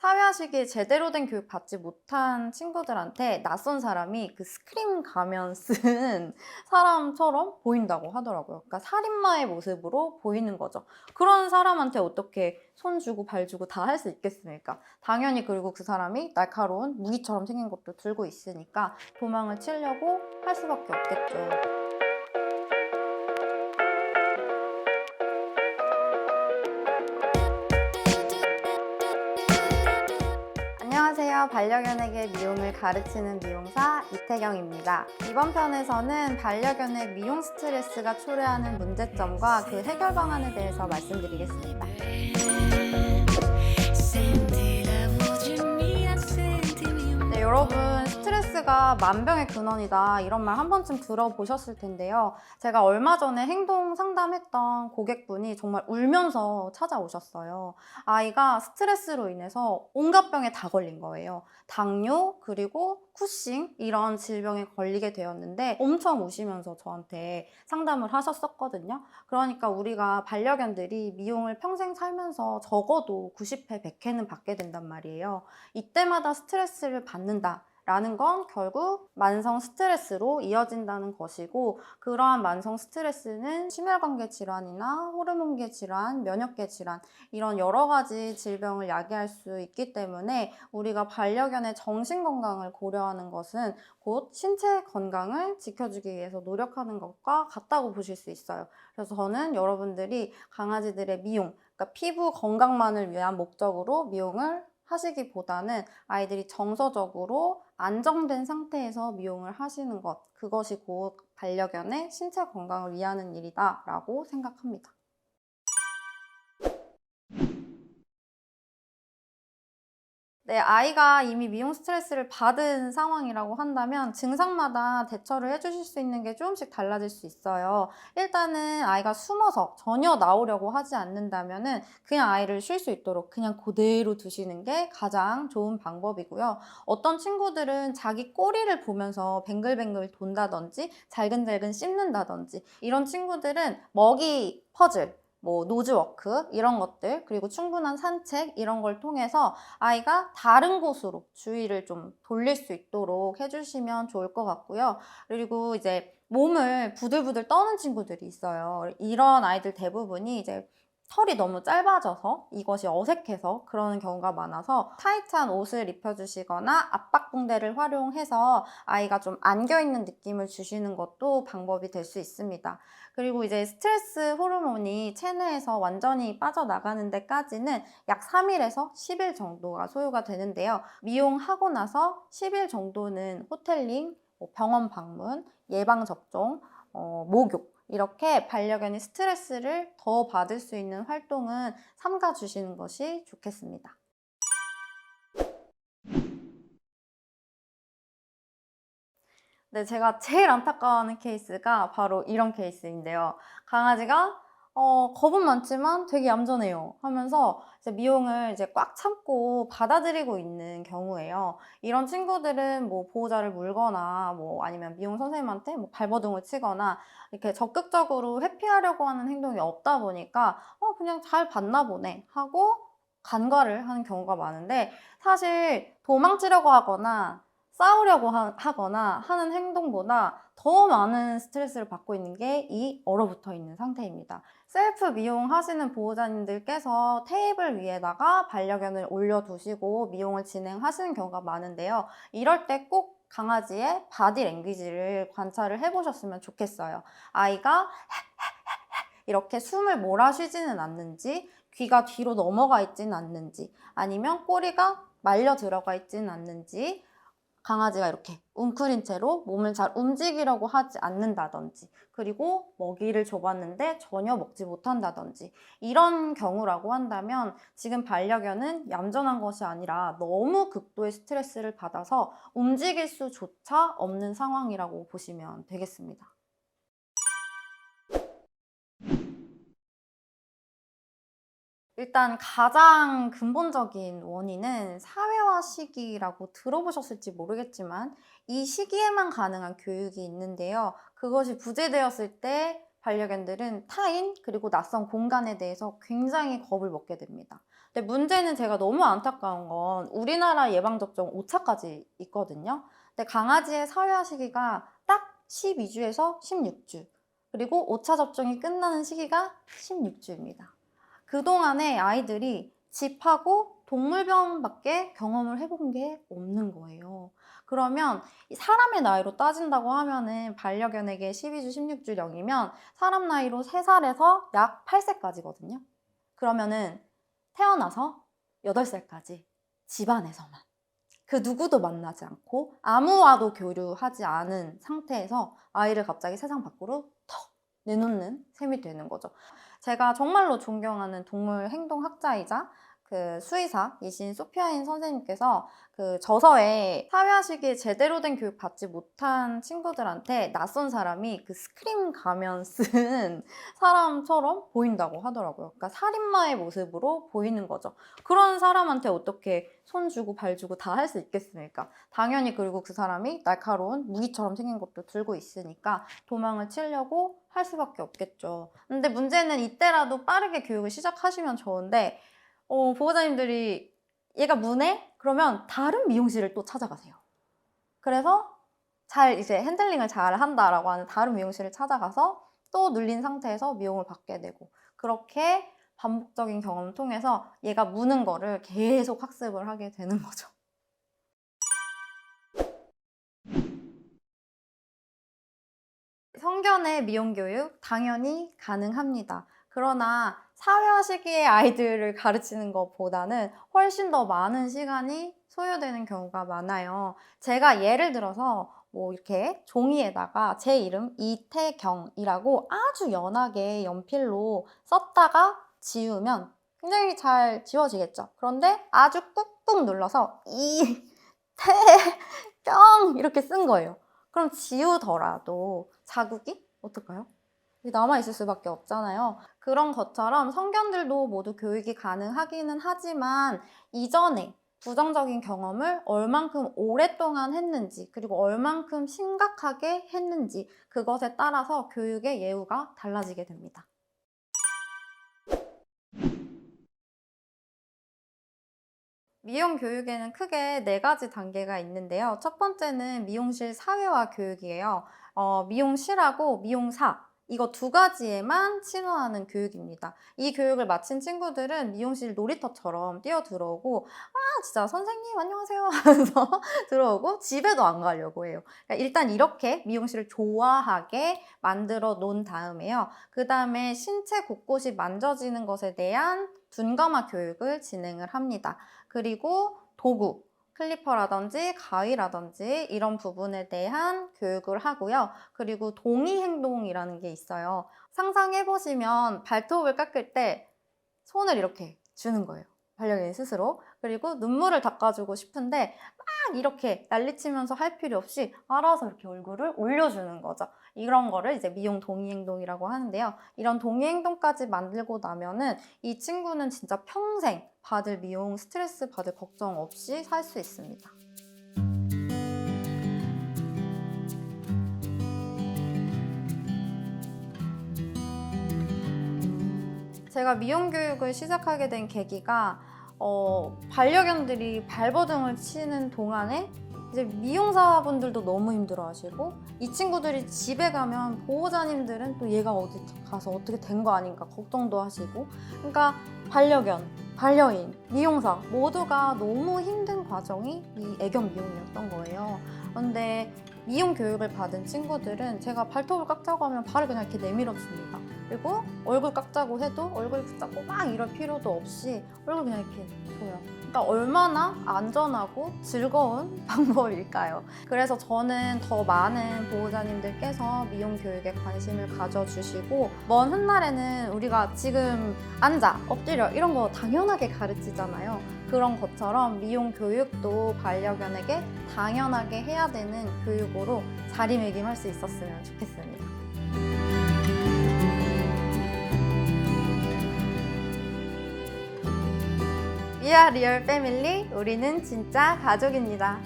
사회화 시기에 제대로 된 교육 받지 못한 친구들한테 낯선 사람이 그 스크림 가면 쓴 사람처럼 보인다고 하더라고요. 그러니까 살인마의 모습으로 보이는 거죠. 그런 사람한테 어떻게 손 주고 발 주고 다 할 수 있겠습니까? 당연히. 그리고 그 사람이 날카로운 무기처럼 생긴 것도 들고 있으니까 도망을 치려고 할 수밖에 없겠죠. 안녕하세요. 반려견에게 미용을 가르치는 미용사 이태경입니다. 이번 편에서는 반려견의 미용 스트레스가 초래하는 문제점과 그 해결 방안에 대해서 말씀드리겠습니다. 네, 여러분, 스트레스가 만병의 근원이다 이런 말 한 번쯤 들어보셨을 텐데요. 제가 얼마 전에 행동 상담했던 고객분이 정말 울면서 찾아오셨어요. 아이가 스트레스로 인해서 온갖 병에 다 걸린 거예요. 당뇨, 그리고 쿠싱 이런 질병에 걸리게 되었는데 엄청 우시면서 저한테 상담을 하셨었거든요. 그러니까 우리가 반려견들이 미용을 평생 살면서 적어도 90회, 100회는 받게 된단 말이에요. 이때마다 스트레스를 받는다 라는 건 결국 만성 스트레스로 이어진다는 것이고, 그러한 만성 스트레스는 심혈관계 질환이나 호르몬계 질환, 면역계 질환 이런 여러 가지 질병을 야기할 수 있기 때문에 우리가 반려견의 정신 건강을 고려하는 것은 곧 신체 건강을 지켜주기 위해서 노력하는 것과 같다고 보실 수 있어요. 그래서 저는 여러분들이 강아지들의 미용, 그러니까 피부 건강만을 위한 목적으로 미용을 하시기보다는 아이들이 정서적으로 안정된 상태에서 미용을 하시는 것, 그것이 곧 반려견의 신체 건강을 위하는 일이다라고 생각합니다. 네, 아이가 이미 미용 스트레스를 받은 상황이라고 한다면 증상마다 대처를 해주실 수 있는 게 조금씩 달라질 수 있어요. 일단은 아이가 숨어서 전혀 나오려고 하지 않는다면은 그냥 아이를 쉴 수 있도록 그냥 그대로 두시는 게 가장 좋은 방법이고요. 어떤 친구들은 자기 꼬리를 보면서 뱅글뱅글 돈다든지 잘근잘근 씹는다든지 이런 친구들은 먹이 퍼즐, 뭐 노즈워크 이런 것들, 그리고 충분한 산책 이런 걸 통해서 아이가 다른 곳으로 주의를 좀 돌릴 수 있도록 해주시면 좋을 것 같고요. 그리고 이제 몸을 부들부들 떠는 친구들이 있어요. 이런 아이들 대부분이 이제 털이 너무 짧아져서 이것이 어색해서 그러는 경우가 많아서 타이트한 옷을 입혀주시거나 압박붕대를 활용해서 아이가 좀 안겨있는 느낌을 주시는 것도 방법이 될 수 있습니다. 그리고 이제 스트레스 호르몬이 체내에서 완전히 빠져나가는 데까지는 약 3일에서 10일 정도가 소요가 되는데요. 미용하고 나서 10일 정도는 호텔링, 병원 방문, 예방접종, 목욕 이렇게 반려견이 스트레스를 더 받을 수 있는 활동은 삼가 주시는 것이 좋겠습니다. 네, 제가 제일 안타까워하는 케이스가 바로 이런 케이스인데요. 강아지가 겁은 많지만 되게 얌전해요 하면서 이제 미용을 이제 꽉 참고 받아들이고 있는 경우예요. 이런 친구들은 뭐 보호자를 물거나 뭐 아니면 미용 선생님한테 뭐 발버둥을 치거나 이렇게 적극적으로 회피하려고 하는 행동이 없다 보니까 그냥 잘 봤나 보네 하고 간과를 하는 경우가 많은데, 사실 도망치려고 하거나 싸우려고 하거나 하는 행동보다 더 많은 스트레스를 받고 있는 게 이 얼어붙어 있는 상태입니다. 셀프 미용 하시는 보호자님들께서 테이블 위에다가 반려견을 올려두시고 미용을 진행하시는 경우가 많은데요. 이럴 때 꼭 강아지의 바디 랭귀지를 관찰을 해보셨으면 좋겠어요. 아이가 이렇게 숨을 몰아쉬지는 않는지, 귀가 뒤로 넘어가 있지는 않는지, 아니면 꼬리가 말려 들어가 있지는 않는지, 강아지가 이렇게 웅크린 채로 몸을 잘 움직이려고 하지 않는다든지, 그리고 먹이를 줘봤는데 전혀 먹지 못한다든지, 이런 경우라고 한다면 지금 반려견은 얌전한 것이 아니라 너무 극도의 스트레스를 받아서 움직일 수조차 없는 상황이라고 보시면 되겠습니다. 일단 가장 근본적인 원인은 사회화 시기라고 들어보셨을지 모르겠지만 이 시기에만 가능한 교육이 있는데요. 그것이 부재되었을 때 반려견들은 타인 그리고 낯선 공간에 대해서 굉장히 겁을 먹게 됩니다. 근데 문제는 제가 너무 안타까운 건 우리나라 예방접종 5차까지 있거든요. 근데 강아지의 사회화 시기가 딱 12주에서 16주. 그리고 5차 접종이 끝나는 시기가 16주입니다. 그동안에 아이들이 집하고 동물병원밖에 경험을 해본 게 없는 거예요. 그러면 사람의 나이로 따진다고 하면은 반려견에게 12주, 16주 0이면 사람 나이로 3살에서 약 8세까지거든요. 그러면은 태어나서 8살까지 집안에서만 그 누구도 만나지 않고 아무와도 교류하지 않은 상태에서 아이를 갑자기 세상 밖으로 턱 내놓는 셈이 되는 거죠. 제가 정말로 존경하는 동물 행동학자이자 그 수의사이신 소피아인 선생님께서 그 저서에 사회화 시기에 제대로 된 교육 받지 못한 친구들한테 낯선 사람이 그 스크림 가면 쓴 사람처럼 보인다고 하더라고요. 그러니까 살인마의 모습으로 보이는 거죠. 그런 사람한테 어떻게 손 주고 발 주고 다 할 수 있겠습니까? 당연히. 그리고 그 사람이 날카로운 무기처럼 생긴 것도 들고 있으니까 도망을 치려고 할 수밖에 없겠죠. 근데 문제는 이때라도 빠르게 교육을 시작하시면 좋은데 보호자님들이 얘가 무네? 그러면 다른 미용실을 또 찾아가세요. 그래서 잘 이제 핸들링을 잘 한다라고 하는 다른 미용실을 찾아가서 또 눌린 상태에서 미용을 받게 되고, 그렇게 반복적인 경험을 통해서 얘가 무는 거를 계속 학습을 하게 되는 거죠. 성견의 미용 교육 당연히 가능합니다. 그러나 사회화 시기의 아이들을 가르치는 것보다는 훨씬 더 많은 시간이 소요되는 경우가 많아요. 제가 예를 들어서 뭐 이렇게 종이에다가 제 이름 이태경이라고 아주 연하게 연필로 썼다가 지우면 굉장히 잘 지워지겠죠. 그런데 아주 꾹꾹 눌러서 이태경 이렇게 쓴 거예요. 그럼 지우더라도 자국이 어떨까요? 남아있을 수밖에 없잖아요. 그런 것처럼 성견들도 모두 교육이 가능하기는 하지만 이전에 부정적인 경험을 얼만큼 오랫동안 했는지, 그리고 얼만큼 심각하게 했는지, 그것에 따라서 교육의 예우가 달라지게 됩니다. 미용 교육에는 크게 4가지 단계가 있는데요. 첫 번째는 미용실 사회화 교육이에요. 미용실하고 미용사, 이거 2가지에만 친화하는 교육입니다. 이 교육을 마친 친구들은 미용실 놀이터처럼 뛰어들어오고 진짜 선생님 안녕하세요 하면서 들어오고 집에도 안 가려고 해요. 그러니까 일단 이렇게 미용실을 좋아하게 만들어 놓은 다음에요. 그 다음에 신체 곳곳이 만져지는 것에 대한 둔감화 교육을 진행을 합니다. 그리고 도구, 클리퍼라든지 가위라든지 이런 부분에 대한 교육을 하고요. 그리고 동의행동이라는 게 있어요. 상상해보시면 발톱을 깎을 때 손을 이렇게 주는 거예요. 반려견이 스스로. 그리고 눈물을 닦아주고 싶은데 막 이렇게 난리치면서 할 필요 없이 알아서 이렇게 얼굴을 올려주는 거죠. 이런 거를 이제 미용 동의행동이라고 하는데요. 이런 동의행동까지 만들고 나면은 이 친구는 진짜 평생 받을 미용 스트레스 받을 걱정 없이 살 수 있습니다. 제가 미용 교육을 시작하게 된 계기가 반려견들이 발버둥을 치는 동안에 이제 미용사분들도 너무 힘들어하시고, 이 친구들이 집에 가면 보호자님들은 또 얘가 어디 가서 어떻게 된 거 아닌가 걱정도 하시고, 그러니까 반려견, 반려인, 미용사 모두가 너무 힘든 과정이 이 애견 미용이었던 거예요. 그런데 미용 교육을 받은 친구들은 제가 발톱을 깎자고 하면 발을 그냥 이렇게 내밀어 줍니다. 그리고 얼굴 깎자고 해도 얼굴 붙잡고 막 이럴 필요도 없이 얼굴 그냥 이렇게 줘요. 그러니까 얼마나 안전하고 즐거운 방법일까요? 그래서 저는 더 많은 보호자님들께서 미용 교육에 관심을 가져주시고, 먼 훗날에는 우리가 지금 앉아, 엎드려 이런 거 당연하게 가르치잖아요. 그런 것처럼 미용 교육도 반려견에게 당연하게 해야 되는 교육으로 자리매김할 수 있었으면 좋겠습니다. We are real family. 우리는 진짜 가족입니다.